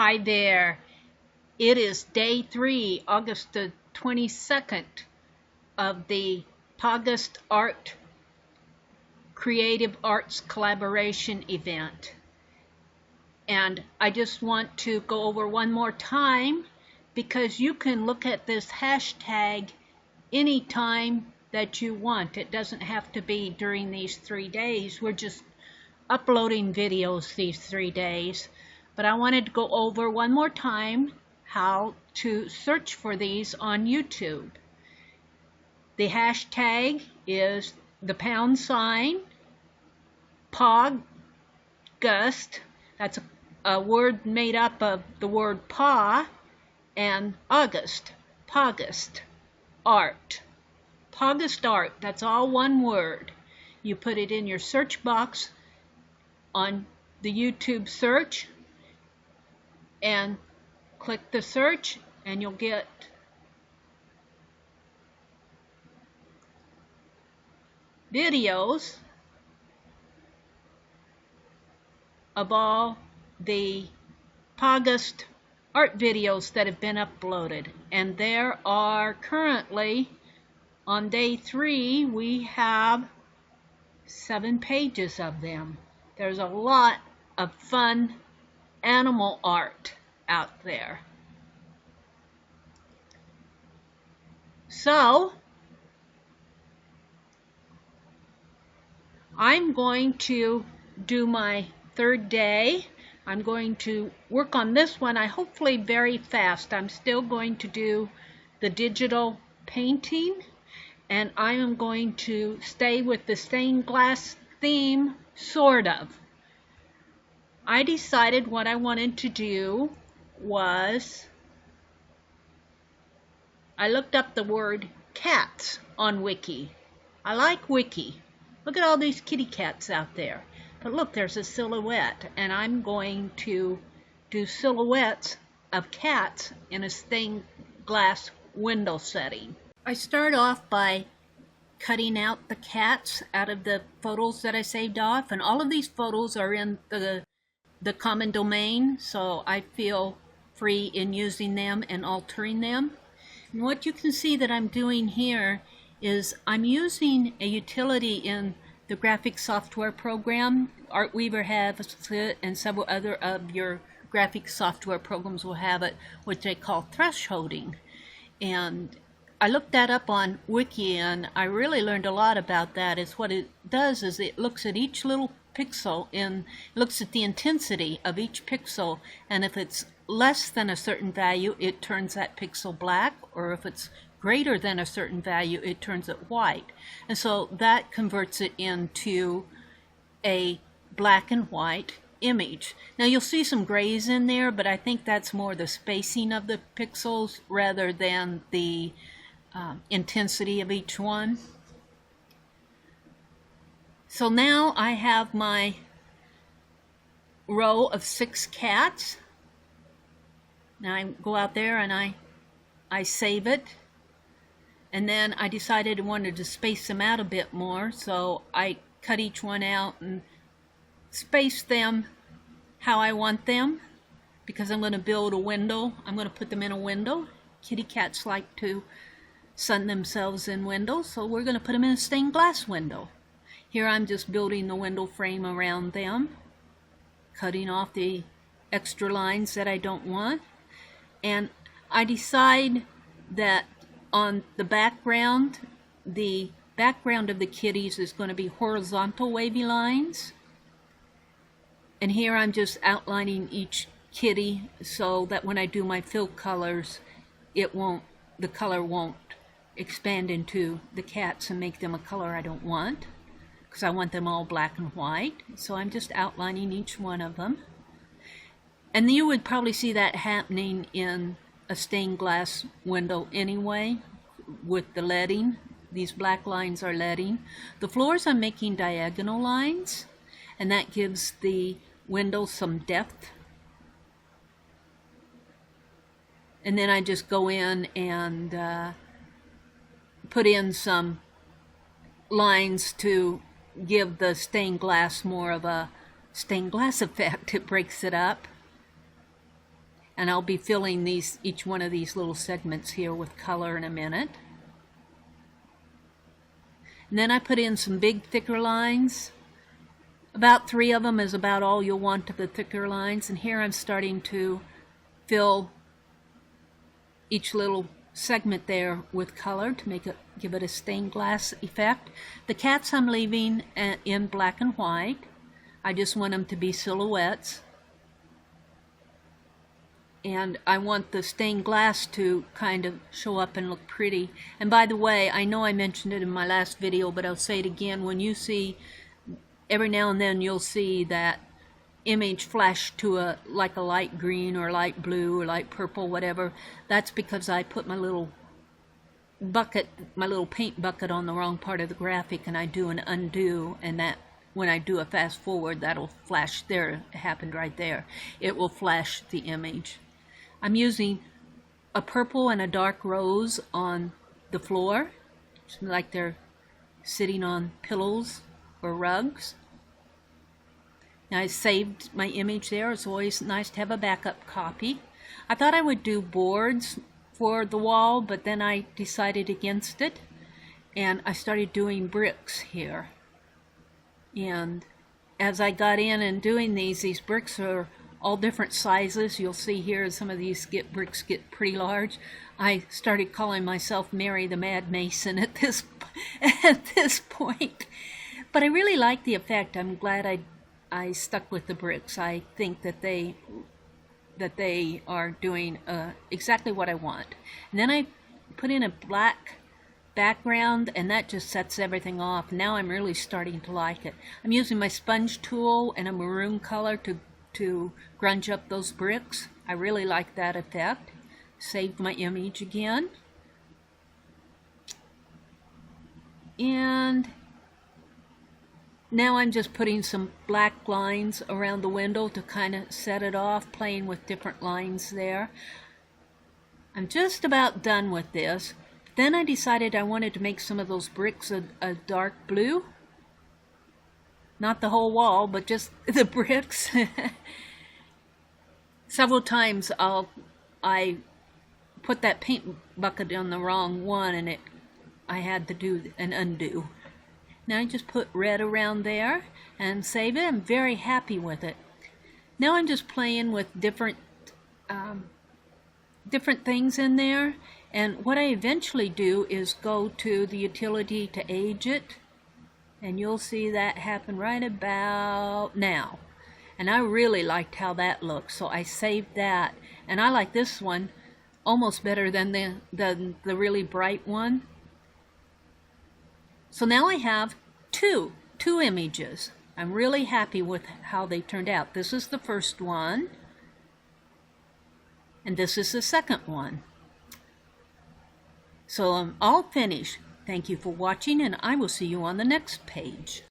Hi there. It is day 3, August the 22nd of the pawgustart Creative Arts Collaboration event. And I just want to go over one more time because you can look at this hashtag anytime that you want. It doesn't have to be during these 3 days. We're just uploading videos these 3 days. But I wanted to go over one more time how to search for these on YouTube. The hashtag is the # pawgust. That's a word made up of the word paw and August. Pawgust art. Pawgustart. That's all one word. You put it in your search box on the YouTube search and click the search, and you'll get videos of all the pawgust art videos that have been uploaded. And there are currently, on day 3, we have 7 pages of them. There's a lot of fun animal art out there. So I'm going to do my 3rd day. I'm going to work on this one, hopefully very fast. I'm still going to do the digital painting, and I am going to stay with the stained glass theme, sort of. I decided what I wanted to do was, I looked up the word cats on Wiki. I like Wiki. Look at all these kitty cats out there. But look, there's a silhouette, and I'm going to do silhouettes of cats in a stained glass window setting. I start off by cutting out the cats out of the photos that I saved off, and all of these photos are in the common domain, so I feel free in using them and altering them. And what you can see that I'm doing here is I'm using a utility in the graphic software program. Artweaver has it, and several other of your graphic software programs will have it, which they call thresholding. And I looked that up on Wiki, and I really learned a lot about that. Is what it does is it looks at each little pixel and looks at the intensity of each pixel, and if it's less than a certain value, it turns that pixel black, or if it's greater than a certain value, it turns it white. And so that converts it into a black and white image. Now you'll see some grays in there, but I think that's more the spacing of the pixels rather than the intensity of each one. So now I have my row of 6 cats. Now I go out there and I save it. And then I decided I wanted to space them out a bit more, so I cut each one out and space them how I want them, because I'm going to build a window. I'm going to put them in a window. Kitty cats like to sun themselves in windows, so we're going to put them in a stained glass window. Here I'm just building the window frame around them, cutting off the extra lines that I don't want. And I decide that on the background of the kitties is going to be horizontal wavy lines. And here I'm just outlining each kitty so that when I do my fill colors, the color won't expand into the cats and make them a color I don't want, because I want them all black and white. So I'm just outlining each one of them. And you would probably see that happening in a stained glass window anyway, with the leading. These black lines are leading. The floors I'm making diagonal lines, and that gives the window some depth. And then I just go in and put in some lines to give the stained glass more of a stained glass effect. It breaks it up. And I'll be filling each one of these little segments here with color in a minute. And then I put in some big thicker lines. About 3 of them is about all you'll want of the thicker lines. And here I'm starting to fill each little segment there with color to give it a stained glass effect. The cats I'm leaving in black and white. I just want them to be silhouettes. And I want the stained glass to kind of show up and look pretty. And by the way, I know I mentioned it in my last video, but I'll say it again. When you see, every now and then you'll see that image flash to like a light green or light blue or light purple, whatever. That's because I put my little bucket, my little paint bucket on the wrong part of the graphic, and I do an undo, and that when I do a fast forward, that'll flash there. It happened right there. It will flash the image. I'm using a purple and a dark rose on the floor, like they're sitting on pillows or rugs. Now I saved my image there. It's always nice to have a backup copy. I thought I would do boards for the wall, but then I decided against it, and I started doing bricks here. And as I got in and doing these bricks are all different sizes. You'll see here some of these bricks get pretty large. I started calling myself Mary the Mad Mason at this point. But I really like the effect. I'm glad I stuck with the bricks. I think that they are doing exactly what I want. And then I put in a black background, and that just sets everything off. Now I'm really starting to like it. I'm using my sponge tool and a maroon color to grunge up those bricks. I really like that effect. Saved my image again. And now I'm just putting some black lines around the window to kind of set it off, playing with different lines there. I'm just about done with this. Then I decided I wanted to make some of those bricks a dark blue. Not the whole wall, but just the bricks. Several times I put that paint bucket on the wrong one, and I had to do an undo. Now I just put red around there and save it. I'm very happy with it. Now I'm just playing with different things in there. And what I eventually do is go to the utility to age it. And you'll see that happen right about now. And I really liked how that looks, so I saved that. And I like this one almost better than the really bright one. So now I have two images. I'm really happy with how they turned out. This is the first one, and this is the second one. So I'm all finished. Thank you for watching, and I will see you on the next page.